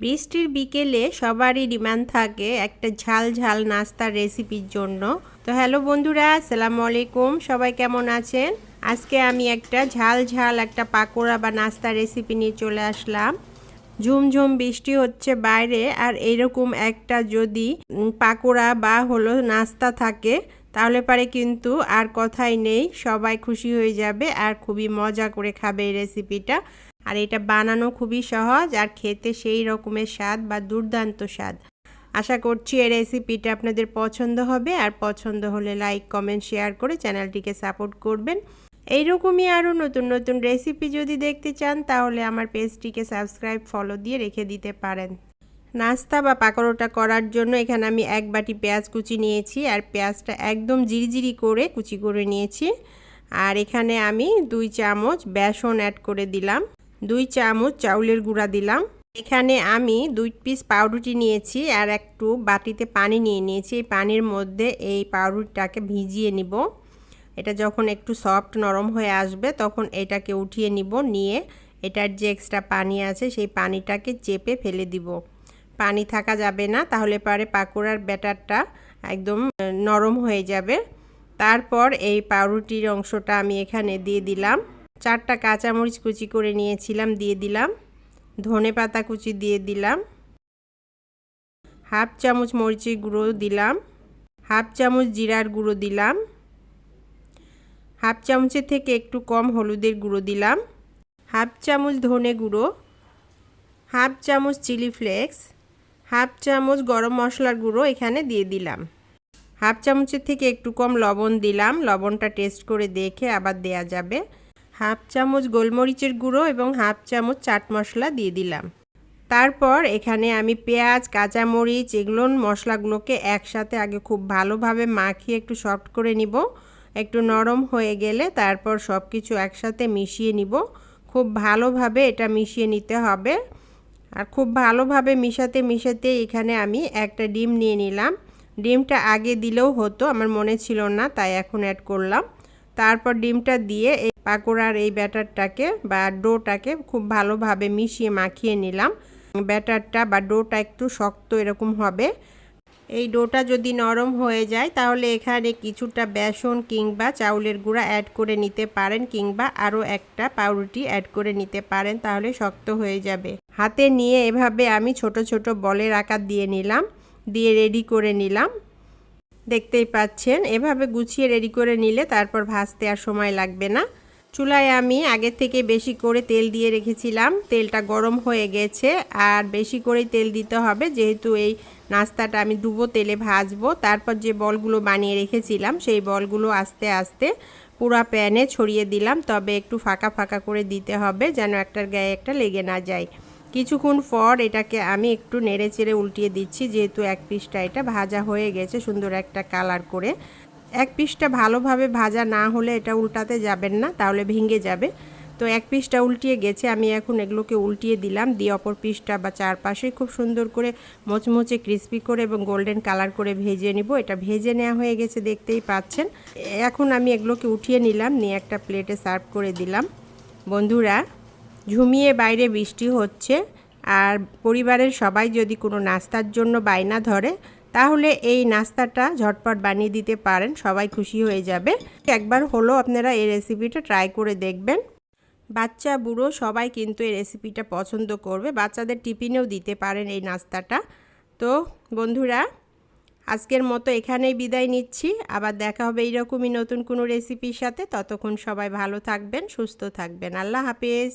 বৃষ্টির বিকেলে সবারই ডিমান্ড থাকে একটা ঝাল ঝাল নাস্তার রেসিপির জন্য। তো হ্যালো বন্ধুরা, আসসালামু আলাইকুম, সবাই কেমন আছেন? আজকে আমি একটা ঝাল ঝাল একটা পাকোড়া বা নাস্তার রেসিপি নিয়ে চলে আসলাম। ঝুমঝুম বৃষ্টি হচ্ছে বাইরে, আর এইরকম একটা যদি পাকোড়া বা হলো নাস্তা থাকে তাহলে পারে কিন্তু আর কথাই নেই, সবাই খুশি হয়ে যাবে আর খুবই মজা করে খাবে এই রেসিপিটা। আর এটা বানানো খুবই সহজ আর খেতে সেই রকমের স্বাদ বা দুর্দান্ত স্বাদ। আশা করছি এই রেসিপিটা আপনাদের পছন্দ হবে, আর পছন্দ হলে লাইক কমেন্ট শেয়ার করে চ্যানেলটিকে সাপোর্ট করবেন। এইরকমই আরও নতুন নতুন রেসিপি যদি দেখতে চান তাহলে আমার পেজটিকে সাবস্ক্রাইব ফলো দিয়ে রেখে দিতে পারেন। নাস্তা বা পাকোড়াটা করার জন্য এখানে আমি এক বাটি পেঁয়াজ কুচি নিয়েছি, আর পেঁয়াজটা একদম জিরিজিরি করে কুচি করে নিয়েছি। আর এখানে আমি 2 চামচ বেসন অ্যাড করে দিলাম, 2 চামচ চাউলের গুঁড়া দিলাম। এখানে আমি 2 পিস পাউরুটি নিয়েছি আর একটু বাটিতে পানি নিয়ে নিয়েছি। এই পানির মধ্যে এই পাউরুটিটাকে ভিজিয়ে নিব। এটা যখন একটু সফট নরম হয়ে আসবে তখন এটাকে উঠিয়ে নিব, নিয়ে এটার যে এক্সট্রা পানি আছে সেই পানিটাকে চেপে ফেলে দিব। পানি থাকা যাবে না, তাহলে পরে পাকোড়ার ব্যাটারটা একদম নরম হয়ে যাবে। তারপর এই পাউরুটির অংশটা আমি এখানে দিয়ে দিলাম। 4টা কাঁচামরিচ কুচি করে নিয়েছিলাম দিয়ে দিলাম, ধনেপাতা কুচি দিয়ে দিলাম, হাফ চামচ মরিচের গুঁড়ো দিলাম, হাফ চামচ জিরার গুঁড়ো দিলাম, হাফ চামচের থেকে একটু কম হলুদের গুঁড়ো দিলাম, হাফ চামচ ধনে গুঁড়ো, হাফ চামচ চিলি ফ্লেক্স, হাফ চামচ গরম মশলার গুঁড়ো এখানে দিয়ে দিলাম, হাফ চামচের থেকে একটু কম লবণ দিলাম, লবণটা টেস্ট করে দেখে আবার দেয়া যাবে, হাফ চামচ গোলমরিচের গুঁড়ো এবং হাফ চামচ চাট মশলা দিয়ে দিলাম। তারপর এখানে আমি পেঁয়াজ কাঁচামরিচ এগুলো মশলাগুলোকে একসাথে আগে খুব ভালোভাবে মাখিয়ে একটু সফট করে নিব। একটু নরম হয়ে গেলে তারপর সব কিছু একসাথে মিশিয়ে নিব। খুব ভালোভাবে এটা মিশিয়ে নিতে হবে। আর খুব ভালোভাবে মিশাতে এখানে আমি একটা ডিম নিয়ে নিলাম। ডিমটা আগে দিলেও হতো, আমার মনে ছিল না, তাই এখন অ্যাড করলাম। তারপর ডিমটা দিয়ে এই পাকোড়ার এই ব্যাটারটাকে বা ডোটাকে খুব ভালোভাবে মিশিয়ে মাখিয়ে নিলাম। ব্যাটারটা বা ডোটা একটু শক্ত এরকম হবে। এই ডোটা যদি নরম হয়ে যায় তাহলে এখানে কিছুটা বেসন কিংবা চাউলের গুঁড়া অ্যাড করে নিতে পারেন, কিংবা আরও একটা পাউরুটি অ্যাড করে নিতে পারেন, তাহলে শক্ত হয়ে যাবে। হাতে নিয়ে এভাবে আমি ছোট ছোট বলের আকার দিয়ে নিলাম, দিয়ে রেডি করে নিলাম। দেখতেই পাচ্ছেন, এভাবে গুছিয়ে রেডি করে নিলে তারপর ভাজতে আর সময় লাগবে না। চুলায় আমি আগে থেকে বেশি করে তেল দিয়ে রেখেছিলাম, তেলটা গরম হয়ে গেছে। আর বেশি করেই তেল দিতে হবে, যেহেতু এই নাস্তাটা আমি ডুবো তেলে ভাজবো। তারপর যে বলগুলো বানিয়ে রেখেছিলাম সেই বলগুলো আস্তে আস্তে পুরো প্যানে ছড়িয়ে দিলাম, তবে একটু ফাঁকা ফাঁকা করে দিতে হবে যেন একটার গায়ে একটা লেগে না যায়। কিছুক্ষণ পর এটাকে আমি একটু নেড়ে চেড়ে উল্টিয়ে দিচ্ছি, যেহেতু এক পিসটা এটা ভাজা হয়ে গেছে সুন্দর একটা কালার করে। এক পিসটা ভালোভাবে ভাজা না হলে এটা উল্টাতে যাবেন না, তাহলে ভেঙে যাবে। তো এক পিসটা উল্টিয়ে গেছে, আমি এখন এগুলোকে উল্টিয়ে দিলাম, দিয়ে অপর পিসটা বা চারপাশে খুব সুন্দর করে মোচমোচে ক্রিস্পি করে এবং গোল্ডেন কালার করে ভেজে নিব। এটা ভেজে নেওয়া হয়ে গেছে, দেখতেই পাচ্ছেন। এখন আমি এগুলোকে উঠিয়ে নিলাম, নিয়ে একটা প্লেটে সার্ভ করে দিলাম। বন্ধুরা, ঝুমিয়ে বাইরে বৃষ্টি হচ্ছে, আর পরিবারের সবাই যদি কোনো নাস্তার জন্য বায়না ধরে তাহলে এই নাস্তাটা ঝটপট বানিয়ে দিতে পারেন, সবাই খুশি হয়ে যাবে। একবার হলো আপনারা এই রেসিপিটা ট্রাই করে দেখবেন। বাচ্চা বুড়ো সবাই কিন্তু এই রেসিপিটা পছন্দ করবে, বাচ্চাদের টিফিনেও দিতে পারেন এই নাস্তাটা। তো বন্ধুরা, আজকের মতো এখানেই বিদায় নিচ্ছি, আবার দেখা হবে এইরকমই নতুন কোনো রেসিপির সাথে। ততক্ষণ সবাই ভালো থাকবেন, সুস্থ থাকবেন। আল্লাহ হাফেজ।